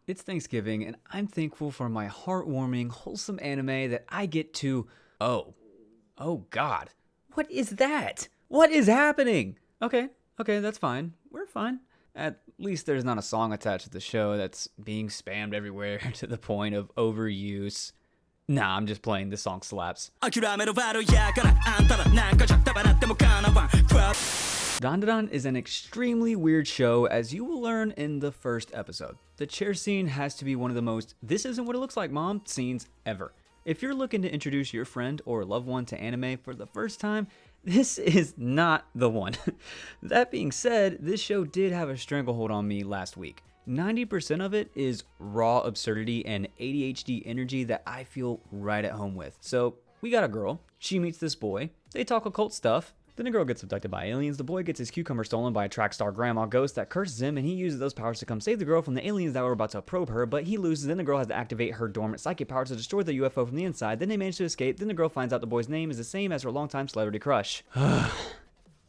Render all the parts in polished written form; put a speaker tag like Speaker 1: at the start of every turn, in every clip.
Speaker 1: It's Thanksgiving, and I'm thankful for my heartwarming, wholesome anime that I get to. Oh God. What is that? What is happening? Okay, that's fine. We're fine. At least there's not a song attached to the show that's being spammed everywhere to the point of overuse. Nah, I'm just playing. This song slaps. Dandadan is an extremely weird show, as you will learn in the first episode. The chair scene has to be one of the most "this isn't what it looks like, mom" scenes ever. If you're looking to introduce your friend or loved one to anime for the first time, this is not the one. That being said, this show did have a stranglehold on me last week. 90% of it is raw absurdity and ADHD energy that I feel right at home with. So, we got a girl, she meets this boy, they talk occult stuff, then the girl gets abducted by aliens, the boy gets his cucumber stolen by a track star grandma ghost that curses him, and he uses those powers to come save the girl from the aliens that were about to probe her, but he loses, then the girl has to activate her dormant psychic powers to destroy the UFO from the inside, then they manage to escape, then the girl finds out the boy's name is the same as her longtime celebrity crush.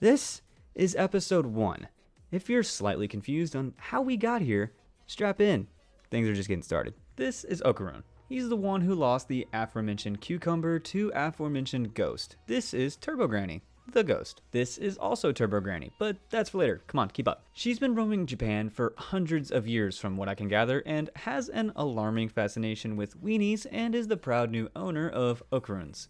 Speaker 1: This is episode 1. If you're slightly confused on how we got here, strap in. Things are just getting started. This is Okaron. He's the one who lost the aforementioned cucumber to aforementioned ghost. This is Turbo Granny, the ghost. This is also Turbo Granny, but that's for later. Come on, keep up. She's been roaming Japan for hundreds of years from what I can gather, and has an alarming fascination with weenies and is the proud new owner of Okarons.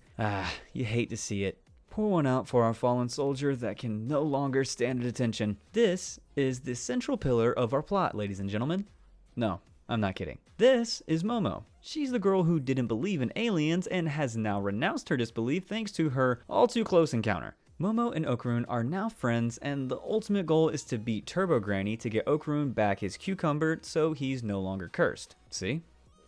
Speaker 1: You hate to see it. Pour one out for our fallen soldier that can no longer stand at attention. This is the central pillar of our plot, ladies and gentlemen. No, I'm not kidding. This is Momo. She's the girl who didn't believe in aliens and has now renounced her disbelief thanks to her all-too-close encounter. Momo and Okaron are now friends, and the ultimate goal is to beat Turbo Granny to get Okaron back his cucumber so he's no longer cursed. See?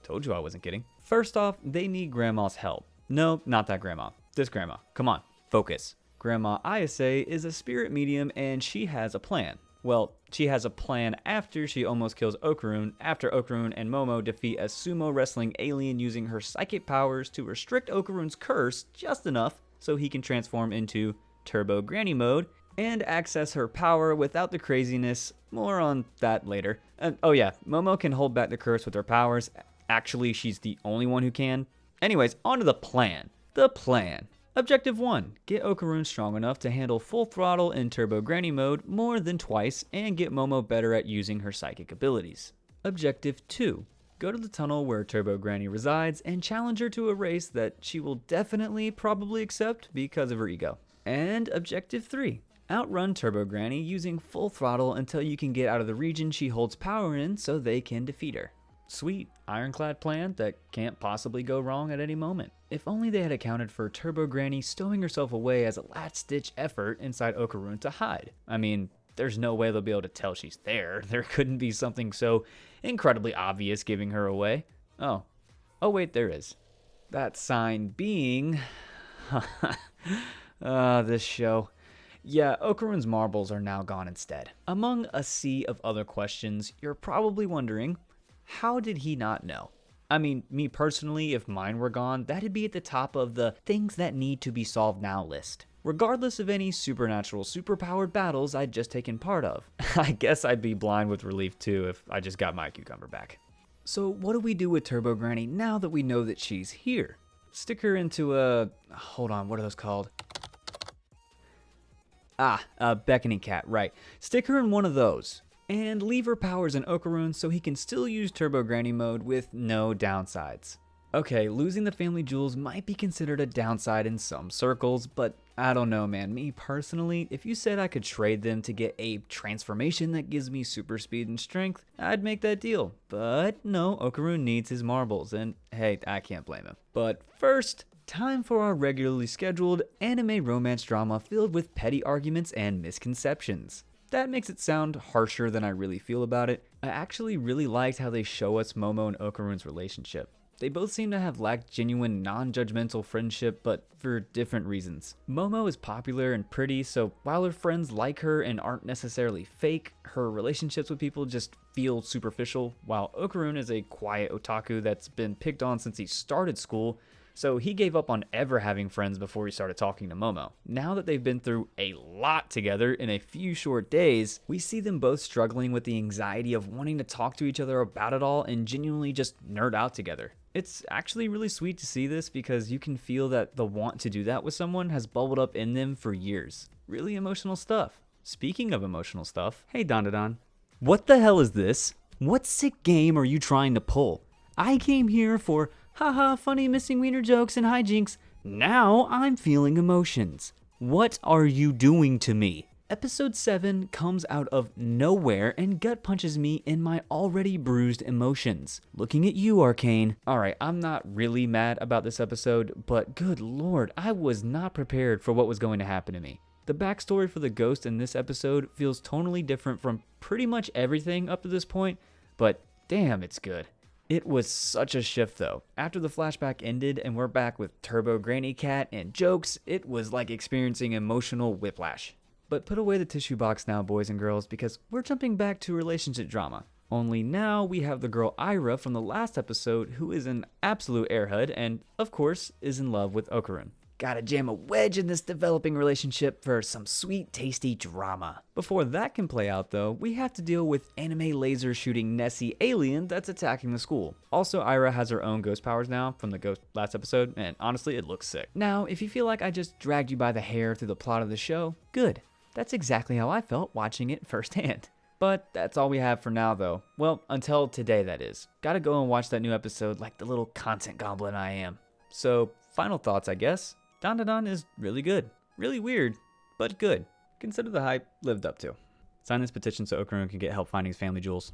Speaker 1: Told you I wasn't kidding. First off, they need Grandma's help. No, not that grandma. This grandma. Come on. Focus. Grandma Ayase is a spirit medium and she has a plan. Well, she has a plan after she almost kills Okaron, after Okaron and Momo defeat a sumo wrestling alien using her psychic powers to restrict Okaron's curse just enough so he can transform into Turbo Granny mode and access her power without the craziness. More on that later. Oh yeah, Momo can hold back the curse with her powers. Actually, she's the only one who can. Anyways, on to the plan. The plan. Objective 1. Get Okaron strong enough to handle full throttle in Turbo Granny mode more than twice and get Momo better at using her psychic abilities. Objective 2. Go to the tunnel where Turbo Granny resides and challenge her to a race that she will definitely probably accept because of her ego. And Objective 3. Outrun Turbo Granny using full throttle until you can get out of the region she holds power in so they can defeat her. Sweet, ironclad plan that can't possibly go wrong at any moment. If only they had accounted for Turbo Granny stowing herself away as a last-ditch effort inside Okaron to hide. I mean, there's no way they'll be able to tell she's there. There couldn't be something so incredibly obvious giving her away. Oh wait, there is. That sign being... this show. Yeah, Okaron's marbles are now gone instead. Among a sea of other questions, you're probably wondering, how did he not know? I mean, me personally, if mine were gone, that'd be at the top of the things that need to be solved now list. Regardless of any supernatural, superpowered battles I'd just taken part of. I guess I'd be blind with relief too if I just got my cucumber back. So what do we do with Turbo Granny now that we know that she's here? Stick her into a... hold on, what are those called? A beckoning cat, right. Stick her in one of those. And leave her powers in Okaron so he can still use Turbo Granny mode with no downsides. Okay, losing the family jewels might be considered a downside in some circles, but I don't know, man. Me personally, if you said I could trade them to get a transformation that gives me super speed and strength, I'd make that deal. But no, Okaron needs his marbles, and hey, I can't blame him. But first, time for our regularly scheduled anime romance drama filled with petty arguments and misconceptions. That makes it sound harsher than I really feel about it. I actually really liked how they show us Momo and Okaron's relationship. They both seem to have lacked genuine, non-judgmental friendship, but for different reasons. Momo is popular and pretty, so while her friends like her and aren't necessarily fake, her relationships with people just feel superficial, while Okaron is a quiet otaku that's been picked on since he started school, So he gave up on ever having friends before he started talking to Momo. Now that they've been through a lot together in a few short days, we see them both struggling with the anxiety of wanting to talk to each other about it all and genuinely just nerd out together. It's actually really sweet to see this because you can feel that the want to do that with someone has bubbled up in them for years. Really emotional stuff. Speaking of emotional stuff, hey Dandadan, what the hell is this? What sick game are you trying to pull? I came here for haha funny missing wiener jokes and hijinks. Now I'm feeling emotions. What are you doing to me? Episode 7 comes out of nowhere and gut punches me in my already bruised emotions. Looking at you, Arcane. Alright, I'm not really mad about this episode, but good lord, I was not prepared for what was going to happen to me. The backstory for the ghost in this episode feels tonally different from pretty much everything up to this point, but damn, it's good. It was such a shift though. After the flashback ended and we're back with Turbo Granny Cat and jokes, it was like experiencing emotional whiplash. But put away the tissue box now, boys and girls, because we're jumping back to relationship drama. Only now we have the girl Ira from the last episode who is an absolute airhead and, of course, is in love with Okaron. Gotta jam a wedge in this developing relationship for some sweet, tasty drama. Before that can play out though, we have to deal with anime laser shooting Nessie alien that's attacking the school. Also, Ira has her own ghost powers now from the ghost last episode, and honestly, it looks sick. Now, if you feel like I just dragged you by the hair through the plot of the show, good. That's exactly how I felt watching it firsthand. But that's all we have for now though. Well, until today that is. Gotta go and watch that new episode like the little content goblin I am. So, final thoughts I guess. Dandadan is really good. Really weird, but good. Consider the hype lived up to. Sign this petition so Okaron can get help finding his family jewels.